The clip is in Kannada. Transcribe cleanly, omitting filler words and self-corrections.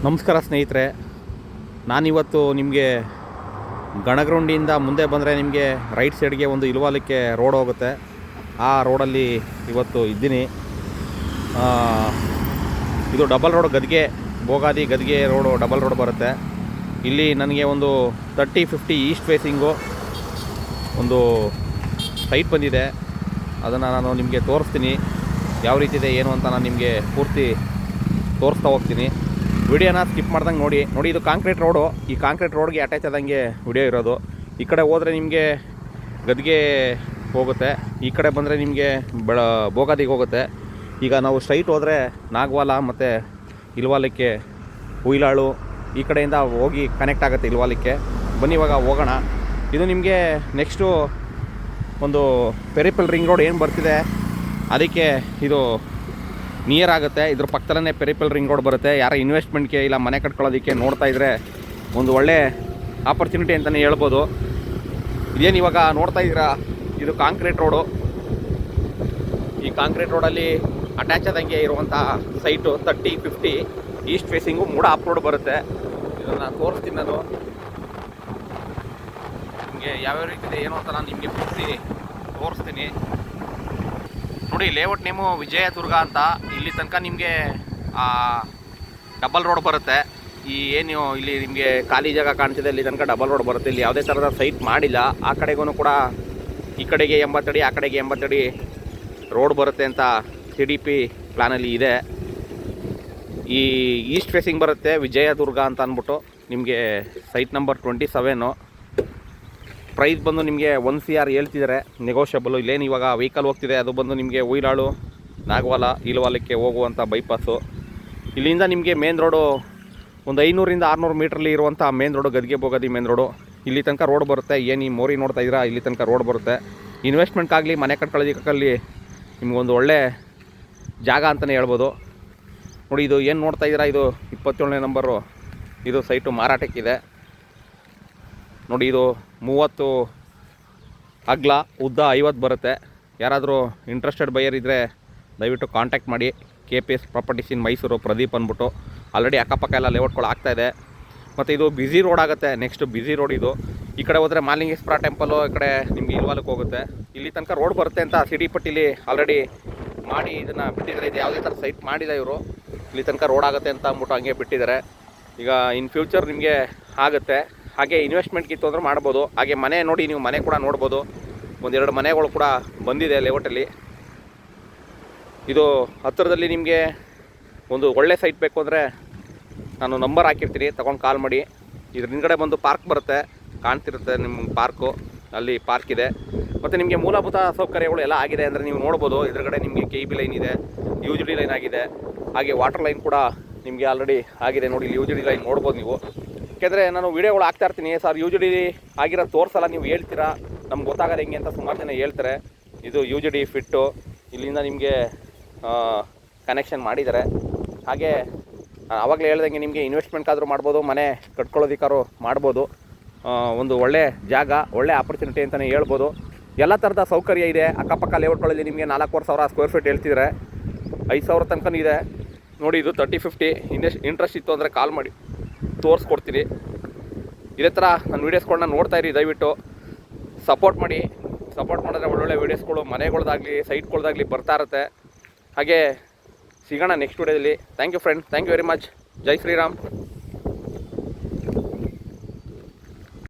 ನಮಸ್ಕಾರ ಸ್ನೇಹಿತರೆ, ನಾನಿವತ್ತು ನಿಮಗೆ ಗಣಗ್ರೌಂಡಿಯಿಂದ ಮುಂದೆ ಬಂದರೆ ನಿಮಗೆ ರೈಟ್ ಸೈಡ್ಗೆ ಒಂದು ಇಲ್ವಾಲಕ್ಕೆ ರೋಡ್ ಹೋಗುತ್ತೆ. ಆ ರೋಡಲ್ಲಿ ಇವತ್ತು ಇದ್ದೀನಿ. ಇದು ಡಬಲ್ ರೋಡ್, ಗದ್ಗೆ ರೋಡು ಡಬಲ್ ರೋಡ್ ಬರುತ್ತೆ. ಇಲ್ಲಿ ನನಗೆ ಒಂದು 30-50 ಈಸ್ಟ್ ಫೇಸಿಂಗು ಒಂದು ಸೈಟ್ ಬಂದಿದೆ. ಅದನ್ನು ನಾನು ನಿಮಗೆ ತೋರಿಸ್ತೀನಿ, ಯಾವ ರೀತಿ ಇದೆ ಏನು ಅಂತ ನಾನು ನಿಮಗೆ ಪೂರ್ತಿ ತೋರಿಸ್ತಾ ಹೋಗ್ತೀನಿ. ವಿಡಿಯೋನ ಸ್ಕಿಪ್ ಮಾಡ್ದಂಗೆ ನೋಡಿ. ಇದು ಕಾಂಕ್ರೀಟ್ ರೋಡು. ಈ ಕಾಂಕ್ರೀಟ್ ರೋಡ್ಗೆ ಅಟ್ಯಾಚ್ ಆದಂಗೆ ವಿಡಿಯೋ ಇರೋದು. ಈ ಕಡೆ ಹೋದರೆ ನಿಮಗೆ ಗದ್ಗೆ ಹೋಗುತ್ತೆ, ಈ ಕಡೆ ಬಂದರೆ ನಿಮಗೆ ಬೋಗಾದಿಗೆ ಹೋಗುತ್ತೆ. ಈಗ ನಾವು ಸ್ಟ್ರೈಟ್ ಹೋದರೆ ನಾಗವಾಲ ಮತ್ತು ಇಲ್ವಾಲಕ್ಕೆ ಹುಯಿಲಾಳು ಈ ಕಡೆಯಿಂದ ಹೋಗಿ ಕನೆಕ್ಟ್ ಆಗುತ್ತೆ ಇಲ್ವಾಲಕ್ಕೆ. ಬನ್ನಿ ಇವಾಗ ಹೋಗೋಣ. ಇದು ನಿಮಗೆ ನೆಕ್ಸ್ಟು ಒಂದು ಪೆರಿಪಲ್ ರಿಂಗ್ ರೋಡ್ ಏನು ಬರ್ತಿದೆ ಅದಕ್ಕೆ ಇದು ನಿಯರ್ ಆಗುತ್ತೆ. ಇದ್ರ ಪಕ್ಕದಲ್ಲೇ ಪೆರಿಪಲ್ ರಿಂಗ್ ರೋಡ್ ಬರುತ್ತೆ. ಯಾರ ಇನ್ವೆಸ್ಟ್ಮೆಂಟ್ಗೆ ಇಲ್ಲ ಮನೆ ಕಟ್ಕೊಳ್ಳೋದಕ್ಕೆ ನೋಡ್ತಾ ಇದ್ದರೆ ಒಂದು ಒಳ್ಳೆ ಆಪರ್ಚುನಿಟಿ ಅಂತಲೇ ಹೇಳ್ಬೋದು. ಇದೇನು ಇವಾಗ ನೋಡ್ತಾ ಇದ್ದೀರಾ, ಇದು ಕಾಂಕ್ರೀಟ್ ರೋಡು. ಈ ಕಾಂಕ್ರೀಟ್ ರೋಡಲ್ಲಿ ಅಟ್ಯಾಚ್ ಆದಂಗೆ ಇರುವಂಥ ಸೈಟು 30-50 ಈಸ್ಟ್ ಫೇಸಿಂಗು ಮೂಡ ಅಪ್ ರೋಡ್ ಬರುತ್ತೆ. ಇದನ್ನು ತೋರಿಸ್ತೀನಿ ನಾನು ನಿಮಗೆ ಯಾವ್ಯಾವ ರೀತಿ ಇದೆ ಏನು ಅಂತ ನಾನು ನಿಮಗೆ ಪೂರ್ತಿ ತೋರಿಸ್ತೀನಿ. ನೋಡಿ, ಲೇಔಟ್ ನೇಮು ವಿಜಯದುರ್ಗ ಅಂತ. ಇಲ್ಲಿ ತನಕ ನಿಮಗೆ ಡಬಲ್ ರೋಡ್ ಬರುತ್ತೆ. ಈ ಏನು ಇಲ್ಲಿ ನಿಮಗೆ ಖಾಲಿ ಜಾಗ ಕಾಣ್ತಿದೆ, ಇಲ್ಲಿ ತನಕ ಡಬಲ್ ರೋಡ್ ಬರುತ್ತೆ. ಇಲ್ಲಿ ಯಾವುದೇ ಥರದ ಸೈಟ್ ಮಾಡಿಲ್ಲ. ಆ ಕಡೆಗೂ ಕೂಡ ಈ ಕಡೆಗೆ 80 ಅಡಿ, ಆ ಕಡೆಗೆ 80 ಅಡಿ ರೋಡ್ ಬರುತ್ತೆ ಅಂತ CDP ಪ್ಲ್ಯಾನಲ್ಲಿ ಇದೆ. ಈ ಈಸ್ಟ್ ಫೇಸಿಂಗ್ ಬರುತ್ತೆ ವಿಜಯದುರ್ಗ ಅಂತ ಅಂದ್ಬಿಟ್ಟು. ನಿಮಗೆ ಸೈಟ್ ನಂಬರ್ 27. ಪ್ರೈಸ್ ಬಂದು ನಿಮಗೆ 1 CR ಹೇಳ್ತಿದ್ದಾರೆ, ನೆಗೋಷಿಯಬಲು. ಇಲ್ಲೇನು ಇವಾಗ ವೆಹಿಕಲ್ ಹೋಗ್ತಿದೆ ಅದು ಬಂದು ನಿಮಗೆ ಹುಯಿಲಾಳು ನಾಗವಾಲ ಇಲ್ವಾಲಕ್ಕೆ ಹೋಗುವಂಥ ಬೈಪಾಸು. ಇಲ್ಲಿಂದ ನಿಮಗೆ ಮೇನ್ ರೋಡು ಒಂದು 500-600 ಮೀಟ್ರಲ್ಲಿ ಇರುವಂಥ main road, ಗದ್ಗೆ Bogadi main road. ಇಲ್ಲಿ ತನಕ ರೋಡ್ ಬರುತ್ತೆ. ಏನು ಈ ಮೋರಿ ನೋಡ್ತಾ ಇದ್ದೀರಾ, ಇಲ್ಲಿ ತನಕ ರೋಡ್ ಬರುತ್ತೆ. ಇನ್ವೆಸ್ಟ್ಮೆಂಟ್ಗಾಗಲಿ ಮನೆ ಕಟ್ಕೊಳ್ಳೋದಕ್ಕಾಗಲಿ ನಿಮಗೊಂದು ಒಳ್ಳೆ ಜಾಗ ಅಂತಲೇ ಹೇಳ್ಬೋದು. ನೋಡಿ, ಇದು ಏನು ನೋಡ್ತಾ ಇದ್ದೀರಾ, ಇದು 27ನೇ ನಂಬರು. ಇದು ಸೈಟು ಮಾರಾಟಕ್ಕಿದೆ. ನೋಡಿ, ಇದು 30 ಅಗಲ, ಉದ್ದ 50 ಬರುತ್ತೆ. ಯಾರಾದರೂ ಇಂಟ್ರೆಸ್ಟೆಡ್ ಬೈಯರ್ ಇದ್ದರೆ ದಯವಿಟ್ಟು ಕಾಂಟ್ಯಾಕ್ಟ್ ಮಾಡಿ. KPS ಪ್ರಾಪರ್ಟೀಸ್ ಇನ್ ಮೈಸೂರು, ಪ್ರದೀಪ್ ಅಂದ್ಬಿಟ್ಟು. ಆಲ್ರೆಡಿ ಅಕ್ಕಪಕ್ಕ ಎಲ್ಲ ಲೇಔಟ್ಗಳು ಆಗ್ತಾಯಿದೆ. ಮತ್ತು ಇದು ಬ್ಯುಸಿ ರೋಡ್ ಆಗುತ್ತೆ. ನೆಕ್ಸ್ಟ್ ಬ್ಯುಸಿ ರೋಡ್ ಇದು. ಈ ಕಡೆ ಹೋದರೆ ಮಾಲಿಂಗೇಶ್ವರ ಟೆಂಪಲ್ಲು, ಈ ಕಡೆ ನಿಮಗೆ ಇಲ್ವಾಲಕ್ಕೆ ಹೋಗುತ್ತೆ. ಇಲ್ಲಿ ತನಕ ರೋಡ್ ಬರುತ್ತೆ ಅಂತ ಸಿಡಿ ಪಟ್ಟಿಲಿ ಆಲ್ರೆಡಿ ಮಾಡಿ ಇದನ್ನು ಬಿಟ್ಟಿದ್ದಾರೆ. ಇದು ಯಾವುದೇ ಥರ ಸೈಟ್ ಮಾಡಿಲ್ಲ ಇವರು. ಇಲ್ಲಿ ತನಕ ರೋಡ್ ಆಗುತ್ತೆ ಅಂತ ಅಂದ್ಬಿಟ್ಟು ಹಂಗೆ ಬಿಟ್ಟಿದ್ದಾರೆ. ಈಗ ಇನ್ ಫ್ಯೂಚರ್ ನಿಮಗೆ ಆಗುತ್ತೆ. ಹಾಗೆ ಇನ್ವೆಸ್ಟ್ಮೆಂಟ್ಗಿತ್ತು ಅಂದ್ರೆ ಮಾಡ್ಬೋದು. ಹಾಗೆ ಮನೆ ನೋಡಿ, ನೀವು ಮನೆ ಕೂಡ ನೋಡ್ಬೋದು. 1-2 ಮನೆಗಳು ಕೂಡ ಬಂದಿದೆ ಲೇಔಟಲ್ಲಿ. ಇದು ಹತ್ತಿರದಲ್ಲಿ ನಿಮಗೆ ಒಂದು ಒಳ್ಳೆ ಸೈಟ್ ಬೇಕು ಅಂದರೆ ನಾನು ನಂಬರ್ ಹಾಕಿರ್ತೀನಿ, ತೊಗೊಂಡು ಕಾಲ್ ಮಾಡಿ. ಇದ್ರ ಹಿಂದ್ಗಡೆ ಬಂದು ಪಾರ್ಕ್ ಬರುತ್ತೆ, ಕಾಣ್ತಿರುತ್ತೆ ನಿಮ್ಮ ಪಾರ್ಕು. ಅಲ್ಲಿ ಪಾರ್ಕ್ ಇದೆ. ಮತ್ತು ನಿಮಗೆ ಮೂಲಭೂತ ಸೌಕರ್ಯಗಳು ಎಲ್ಲ ಆಗಿದೆ ಅಂದರೆ ನೀವು ನೋಡ್ಬೋದು. ಇದ್ರಗಡೆ ನಿಮಗೆ KB ಲೈನ್ ಇದೆ, UGD ಲೈನ್ ಆಗಿದೆ. ಹಾಗೆ ವಾಟರ್ ಲೈನ್ ಕೂಡ ನಿಮಗೆ ಆಲ್ರೆಡಿ ಆಗಿದೆ. ನೋಡಿ, ಇಲ್ಲಿ UGD ಲೈನ್ ನೋಡ್ಬೋದು ನೀವು. ಯಾಕೆಂದರೆ ನಾನು ವೀಡಿಯೋಗಳು ಹಾಕ್ತಾ ಇರ್ತೀನಿ, ಸರ್ UGD ಆಗಿರೋ ತೋರಿಸಲ್ಲ, ನೀವು ಹೇಳ್ತೀರಾ, ನಮ್ಗೆ ಗೊತ್ತಾಗೋದು ಹೆಂಗೆ ಅಂತ ಸುಮಾರು ಜನ ಹೇಳ್ತಾರೆ. ಇದು UGD ಫಿಟ್ಟು. ಇಲ್ಲಿಂದ ನಿಮಗೆ ಕನೆಕ್ಷನ್ ಮಾಡಿದ್ದಾರೆ. ಹಾಗೆ ನಾನು ಆವಾಗಲೇ ಹೇಳ್ದಂಗೆ ನಿಮಗೆ ಇನ್ವೆಸ್ಟ್ಮೆಂಟ್ಗಾದರೂ ಮಾಡ್ಬೋದು, ಮನೆ ಕಟ್ಕೊಳ್ಳೋದಕ್ಕಾದ್ರೂ ಮಾಡ್ಬೋದು. ಒಂದು ಒಳ್ಳೆ ಜಾಗ, ಒಳ್ಳೆ ಆಪರ್ಚುನಿಟಿ ಅಂತಲೇ ಹೇಳ್ಬೋದು. ಎಲ್ಲ ಥರದ ಸೌಕರ್ಯ ಇದೆ. ಅಕ್ಕಪಕ್ಕ ಲೇಔಟ್ಗಳಲ್ಲಿ ನಿಮಗೆ 4,500 ಸ್ಕ್ವೇರ್ ಫೀಟ್ ಹೇಳ್ತಿದ್ದಾರೆ, 5,000 ತನಕ ಇದೆ. ನೋಡಿ, ಇದು 30-50 ಇಂಟ್ರೆಸ್ಟ್ ಇತ್ತು ಅಂದರೆ ಕಾಲ್ ಮಾಡಿ, ತೋರಿಸ್ಕೊಡ್ತೀನಿ. ಇದೇ ಥರ ನನ್ನ ವೀಡಿಯೋಸ್ಗಳನ್ನ ನೋಡ್ತಾ ಇರಿ. ದಯವಿಟ್ಟು ಸಪೋರ್ಟ್ ಮಾಡಿ. ಸಪೋರ್ಟ್ ಮಾಡಿದ್ರೆ ಒಳ್ಳೊಳ್ಳೆ ವೀಡಿಯೋಸ್ಗಳು ಮನೆಗಳ್ದಾಗಲಿ ಸೈಟ್ಗಳ್ದಾಗಲಿ ಬರ್ತಾ ಇರುತ್ತೆ. ಹಾಗೆ ಸಿಗೋಣ ನೆಕ್ಸ್ಟ್ ವೀಡಿಯೋದಲ್ಲಿ. Thank you friend, thank you very much. ಜೈ ಶ್ರೀರಾಮ್.